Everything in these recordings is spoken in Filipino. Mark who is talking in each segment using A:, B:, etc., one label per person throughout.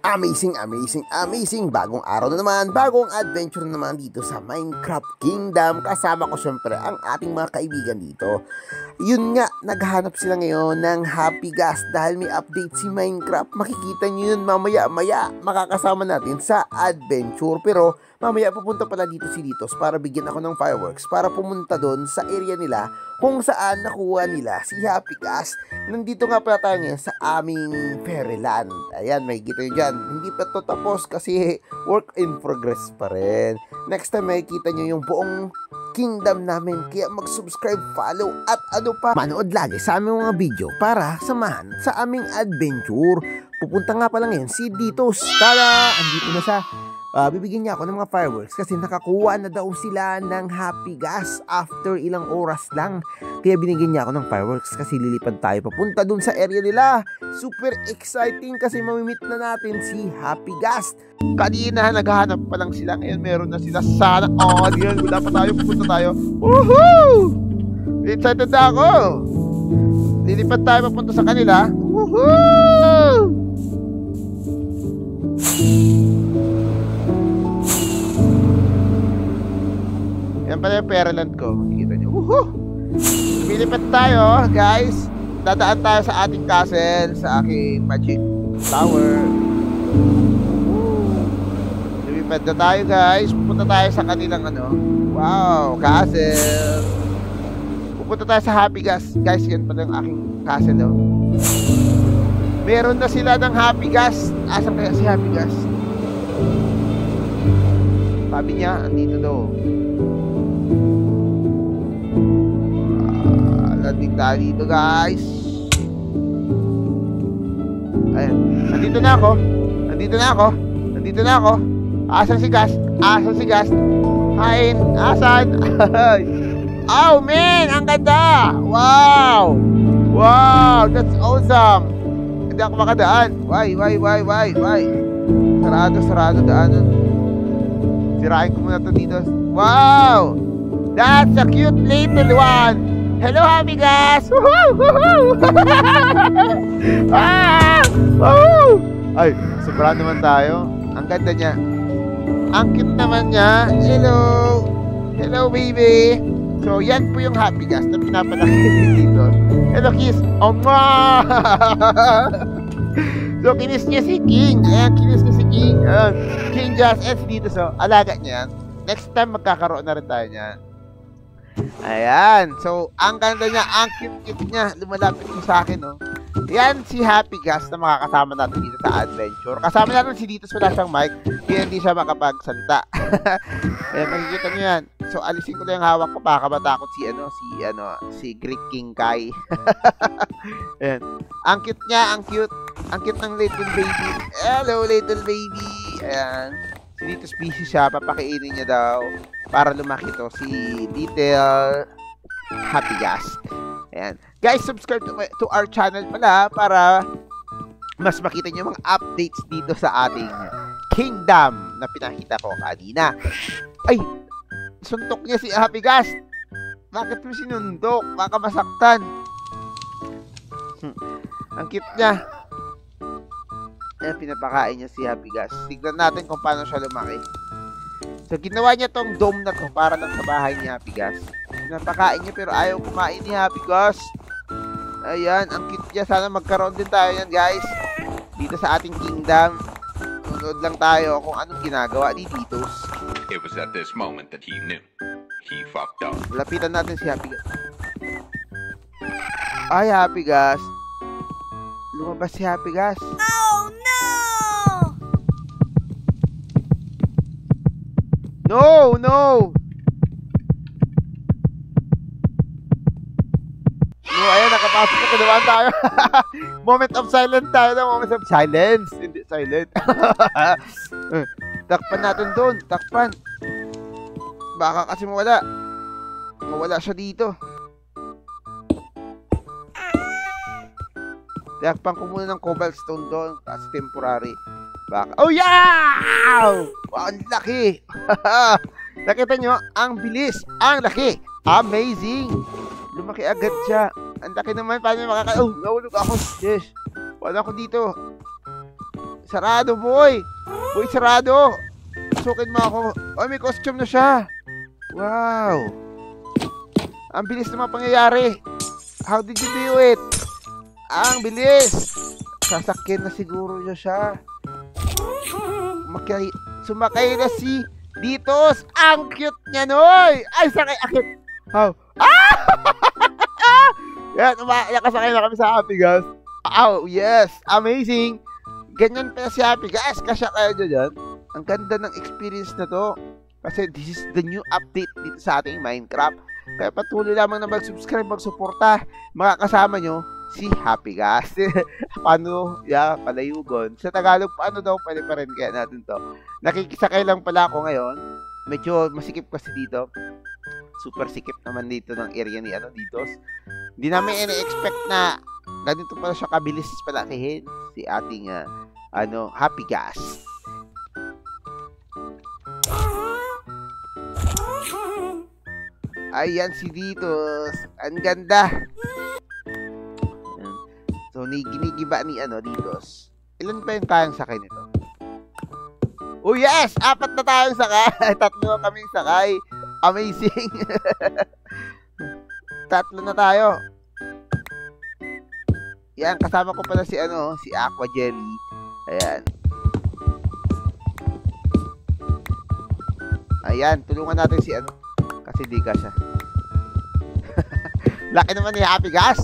A: Amazing! Bagong araw na naman, bagong adventure na naman dito sa Minecraft Kingdom. Kasama ko syempre ang ating mga kaibigan dito. Yun nga, naghahanap sila ngayon ng Happy Gas dahil may update si Minecraft. Makikita nyo yun mamaya-maya, makakasama natin sa adventure. Pero mamaya pupunta pala dito si Ditos para bigyan ako ng fireworks para pumunta doon sa area nila kung saan nakuha nila si Happy Gas. Nandito nga pala tayo ngayon sa aming Fairyland. Ayan, may kita nyo dyan. Hindi pa ito tapos kasi work in progress pa rin. Next time makikita nyo yung buong kingdom namin. Kaya mag-subscribe, follow at ano pa, manood lagi sa aming mga video para samahan sa aming adventure. Pupunta nga pala ngayon si Ditos. Tada! Andito na siya. Bibigyan niya ako ng mga fireworks kasi nakakuha na daw sila ng Happy Gas after ilang oras lang. Kaya binigyan niya ako ng fireworks kasi lilipad tayo papunta dun sa area nila. Super exciting kasi mamimit na natin si Happy Gas. Kanina naghahanap pa lang sila, ngayon meron na sila. Sana all yun, wala pa tayo, pupunta tayo. Woohoo! Excited na ako. Lilipad tayo papunta sa kanila. Woohoo! Yan pala yung Fairyland ko. Makikita nyo. Woohoo! Lumilipat tayo, guys. Dadaan tayo sa ating castle, sa aking magic tower. Lumilipat na tayo, guys. Pupunta tayo sa kanilang ano. Wow, castle. Pupunta tayo sa Happy Gas. Guys, yan pala yung aking castle, oh. Meron na sila ng Happy Gas. Asan kaya si Happy Gas? Sabi niya, andito daw. Landing tayo dito, guys. Ayan. Nandito na ako. Asan si Gas? Hain. Asan? Oh, man! Ang ganda! Wow! That's awesome! Hindi ako makadaan. Why? Sarado daanan. Sirain ko muna to dito. Wow! That's a cute little one! Hello, Happy Gas! Woohoo! Ay, sobra naman tayo. Ang ganda niya. Ang cute naman niya. Hello, baby. So, yan po yung Happy Gas na pinapalaki dito. Hello, kiss. So, kinis niya si King. Ayan, kinis niya si King. King Gas. And dito, so, alaga niya. Next time, magkakaroon na rin tayo niya. Ayan. So, ang ganda niya, ang cute-cute niya. Lumalapit mo sa akin, no? Yan si Happy Gas na makakasama natin dito sa adventure. Kasama natin si Ditos, wala siyang mic. Kaya hindi siya makapagsalita. Ayan, makikita niyo yan. So, alisin ko lang yung hawak ko. Baka matakot si Greek King Kai. Ayan. Ang cute niya, ang cute. Ang cute ng little baby. Hello, little baby. Ayan. Si Ditos busy siya. Papakainin niya daw. Para lumaki to si Detail Happy Gas. Ayan. Guys, subscribe to our channel pala para mas makita nyo mga updates dito sa ating kingdom na pinakita ko kanina. Ay! Suntok niya si Happy Gas. Bakit mo sinundok? Baka masaktan. Ang cute niya. Ayan, pinapakain niya si Happy Gas. Tignan natin kung paano siya lumaki. So, ginawa niya tong dome na to para lang sa bahay ni Happy Gas. Pinapakain niya pero ayaw kumain ni Happy Gas. Ayan, ang cute niya. Sana magkaroon din tayo yan, guys. Dito sa ating kingdom. Nunod lang tayo kung anong ginagawa ni Ditos.
B: It was at this moment that he knew. He fucked up.
A: Lapitan natin si Happy Gas. Ay, Happy Gas. Lumabas si Happy Gas.
C: Oh, no!
A: No! Ayan, nakapasok na kinabahan tayo. Moment of silence tayo na. Moment of silence. Hindi silent. Takpan natin doon. Takpan. Baka kasi mawala. Mawala siya dito. Takpan ko muna ng cobblestone doon. Kasi temporary. Baka. Oh, yeah! Wow, ang laki. Nakita nyo? Ang bilis. Ang laki. Amazing. Lumaki agad siya. Ang laki naman. Paano makaka... Oh, nahulog ako. Yes. Wala ako dito. Sarado, boy. Boy, sarado. Pasukin mo ako. Oh, may costume na siya. Wow. Ang bilis na mga pangyayari. How did you do it? Ang bilis. Sasakyan na siguro siya. Sumakay na si Ditos. Ang cute niya, noy. Ay, sakay. Akit. How? Ah! Yan, nakasakay na kami sa Happy Gas. Oh, yes. Amazing. Ganyan pa si Happy Gas. Kasya kayo dyan. Ang ganda ng experience na to. Kasi this is the new update dito sa ating Minecraft. Kaya patuloy lamang na mag-subscribe, mag-suporta. Makakasama nyo si Happy Gas. Paano? Yeah, palayugon. Sa Tagalog, paano daw pwede pa rin kaya natin to. Nakikisakay lang pala ako ngayon. Medyo masikip kasi dito. Super sikip naman dito ng area ni Ditos. Hindi namin ini-expect na ganito pala siya kabilis palakihin si ating Happy Gas. Ayan si Ditos. Ang ganda. So, ginigiba ni Ditos. Ilan pa yung kayang sakay nito? Oh yes! 4 na tayong sakay. 3 kaming sakay. Amazing. 3 na tayo. Yan, kasama ko pala si Aqua Jelly. Ayan. Ayan, tulungan natin si kasi di ka siya. Laki naman ni Happy Gas.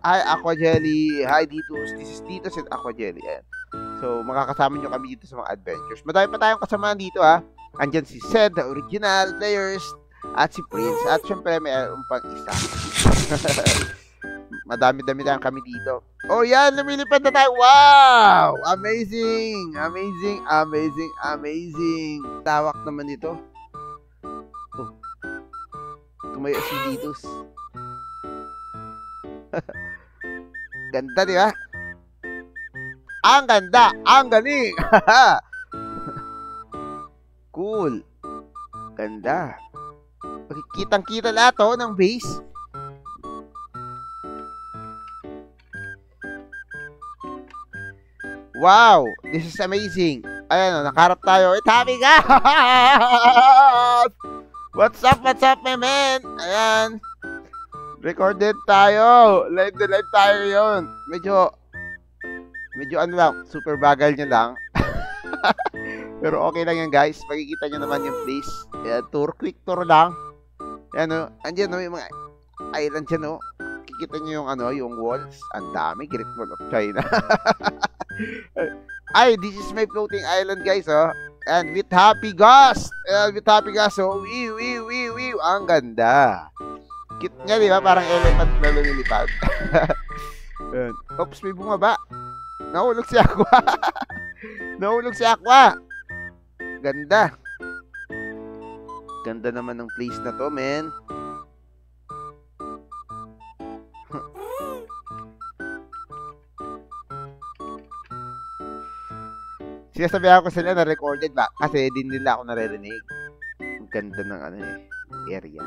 A: Hi, Aqua Jelly. Hi, Ditos. This is Ditos and Aqua Jelly. Ayan. So, makakasama nyo kami dito sa mga adventures. Madami pa tayong kasama dito, ha. Andyan si Zed, the original players, at si Prince, at syempre mayroon pang isa. Madami-dami lang kami dito. Oh, yan, lumilipad na tayo. Wow! Amazing! Amazing, amazing, amazing. Tawak naman dito. Oh. Tumayo si Ditos. Ganda, di ba? Ang ganda! Ang galing! Cool! Ganda! Kitang-kita lahat ng base. Wow! This is amazing! Ayan, nakaharap tayo. It's Happy Gas! What's up, my man? Ayan. Recorded tayo. Live na live tayo yun. Medyo lang, super bagal nyo lang. Pero okay lang yan, guys. Makikita nyo naman yung place. Ayan, quick tour lang. Ayan, andyan, yung mga island dyan, Kikita nyo yung, yung walls. Ang dami, Great Wall of China. Ay, this is my floating island, guys, And with Happy Gas. With Happy Gas, wee. Ang ganda. Cute nga, di ba? Parang elephant na lumilipad. Oops, may bumaba. Nahulog si Aqua. Nahulog si Aqua. Ganda. Ganda naman ng place na to, men. Sinasabihan ko sila na recorded ba? Kasi din nila ako naririnig. Ang ganda ng area.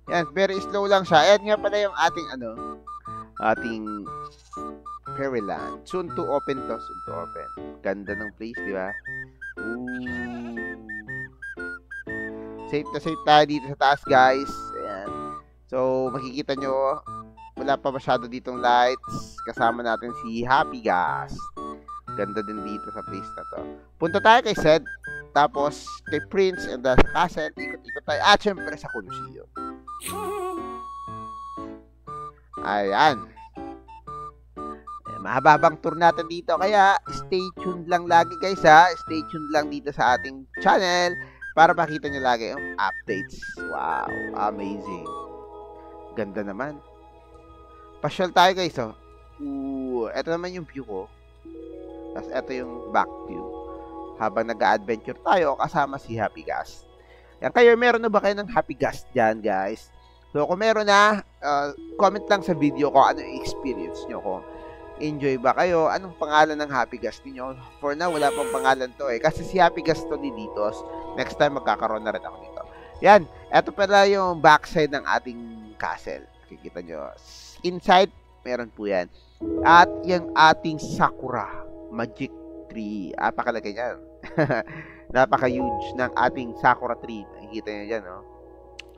A: Yan, very slow lang siya. Ayan nga pala yung ating ating Fairyland. Soon to open to. Soon to open. Ganda ng place, di ba? Ooh. Safe na safe tayo dito sa taas, guys. Ayan. So, makikita nyo, wala pa masyado ditong lights. Kasama natin si Happy Gas. Ganda din dito sa place na to. Punta tayo kay Zed. Tapos, kay Prince and sa castle. Ikot-ikot tayo. At syempre sa Colosseum. Ayan. Mahababang tour natin dito. Kaya, stay tuned lang lagi, guys, ha. Stay tuned lang dito sa ating channel para makita nyo lagi yung updates. Wow. Amazing. Ganda naman. Pasyal tayo, guys, Ito naman yung view ko. Tapos, ito yung back view. Habang nag-adventure tayo, kasama si Happy Gas. Yan, kayo, meron na ba kayo ng Happy Gas dyan, guys? So, kung meron na, comment lang sa video ko ano yung experience nyo. Kung enjoy ba kayo, anong pangalan ng Happy Gas niyo? For now, wala pang pangalan to Kasi si Happy Gas to ni Ditos. Next time, magkakaroon na rin ako dito. Yan, eto pala yung backside ng ating castle. Kikita nyo. Inside, meron po yan. At yung ating Sakura Magic Tree. Napakalaki yan. Napaka-huge ng ating Sakura Tree. Nakikita nyo dyan, no?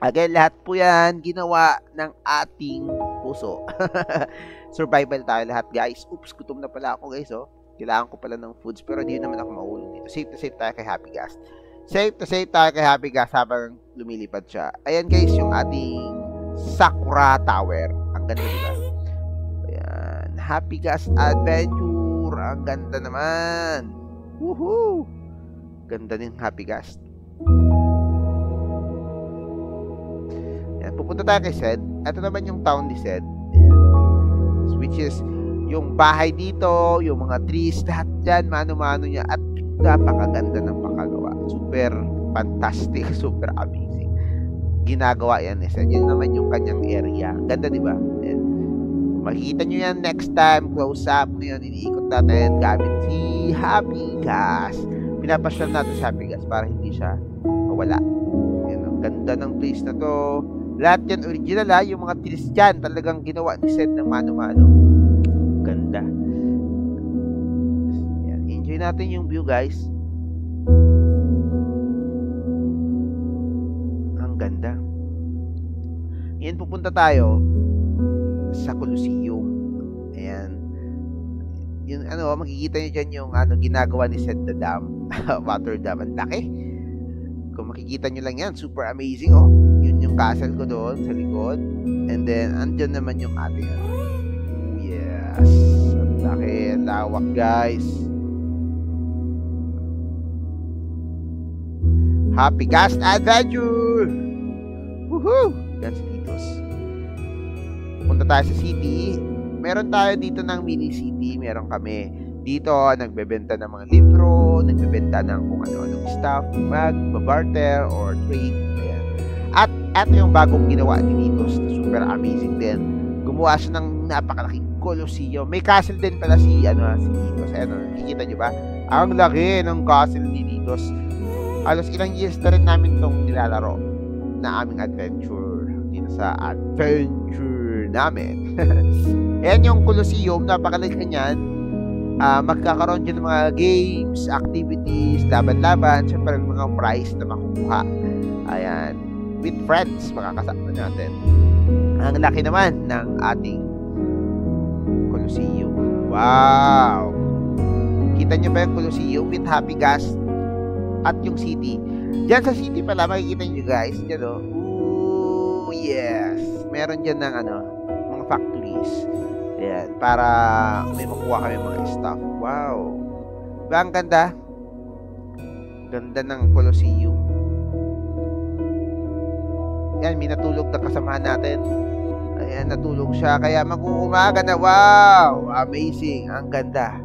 A: Again, lahat po yan ginawa ng ating puso. Survival tayo lahat, guys. Oops, gutom na pala ako, guys, oh. Kailangan ko pala ng foods, pero di naman ako maulong dito. Safe to safe tayo kay Happy Gas. Safe to safe tayo kay Happy Gas habang lumilipad siya. Ayan, guys, yung ating Sakura Tower. Ang ganda, diba? Ayan. Happy Gas Adventure. Ang ganda naman. Woohoo! Ganda din Happy Gas. Ayan, pupunta tayo kay Zed. Ito naman yung town ni Zed. Ayan. Which is yung bahay dito, yung mga trees, lahat dyan, mano-mano niya. At napakaganda ng makagawa. Super fantastic, super amazing. Ginagawa yan ni Zed. Yan naman yung kanyang area. Ganda, di ba? Ayan. Makikita nyo yan next time. Close up na yun. Iniikot natin gamit si Happy Gas. Pinapasyal natin si Happy Gas para hindi siya mawala. Ayan, ang ganda ng place na to. Lahat yan original, ha. Yung mga trees dyan talagang ginawa ni Zed ng mano-mano. Ganda. Ayan, enjoy natin yung view, guys. Ang ganda. Ngayon pupunta tayo sa Colosseum. Ayan. Yung makikita nyo dyan yung ginagawa ni Zed the dam. Water dam. Ang laki. Kung makikita nyo lang yan, super amazing, oh. Yun yung castle ko doon sa likod. And then, andyan naman yung ating yes. Ang laki. Ang lawak, guys. Happy Gas Adventure! Woohoo! Yan si Titos. Punta tayo sa city. Meron tayo dito ng mini city. Meron kami dito nagbebenta ng mga libro, nagbebenta ng kung ano-anong stuff, mag-barter or trade. Ayan. At eto yung bagong ginawa ni Titos. Super amazing din. Gumawa siya ng napakalaking Colosseum. May castle din pala si Titos. Ayan, nakikita nyo ba? Ang laki ng castle ni Titos. Alos ilang years na rin namin itong nilalaro na aming adventure dito sa adventure namin. Ayan yung Colosseum, napakalaki niyan. Magkakaroon dyan ng mga games, activities, laban-laban, syempre mga prize na makukuha. Ayan, with friends, makakasama natin. Ang laki naman ng ating Colosseum. Wow! Kita nyo ba yung Colosseum with Happy Gas at yung city? Diyan sa city pala, makikita nyo guys, dyan o. Ooh, yes! Meron dyan ng mga factories. Ayan, para may makuha kami mga stuff. Wow! Diba ang ganda? Ganda ng Colosseum. Ayan, may natulog na kasamahan natin. Ayan, natulog siya. Kaya mag-uumaga na. Wow! Amazing! Ang ganda.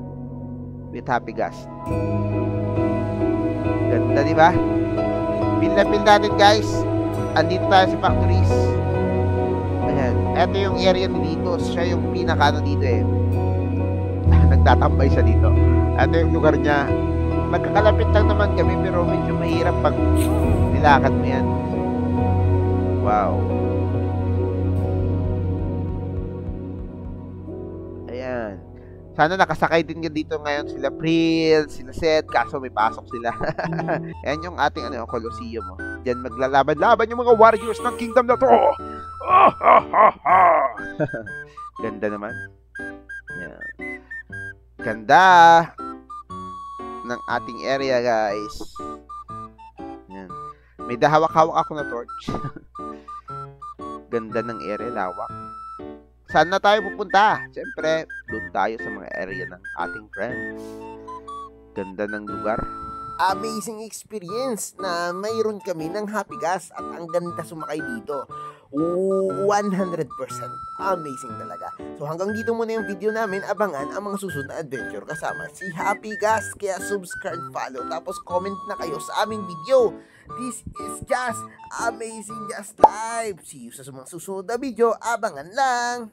A: With Happy Gas. Ganda, di ba? Feel na feel natin, guys. Andito tayo sa factories. Ayan. Ito yung area ni Titos. Siya yung pinaka dito eh. Nagtatambay siya dito. Ito yung lugar niya. Magkakalapit lang naman kami pero medyo mahirap pag nilakad mo yan. Wow. Ayan. Sana nakasakay din dito ngayon sila Pril, sila Zed, kaso may pasok sila. Ayan yung ating Colosseum. Oh. Diyan maglalaban-laban yung mga warriors ng kingdom na to. Ganda naman. Ayan. Ganda ng ating area, guys. Ayan. May dahawak-hawak ako na torch. Ganda ng area, lawak. Saan na tayo pupunta? Siyempre, doon tayo sa mga area ng ating friends. Ganda ng lugar. Amazing experience na mayroon kami ng Happy Gas at ang ganda sumakay dito. 100% amazing talaga. So hanggang dito muna yung video namin. Abangan ang mga susunod na adventure kasama si Happy Gas. Kaya subscribe, follow, tapos comment na kayo sa aming video. This is just amazing, just live. See you sa mga susunod na video. Abangan lang.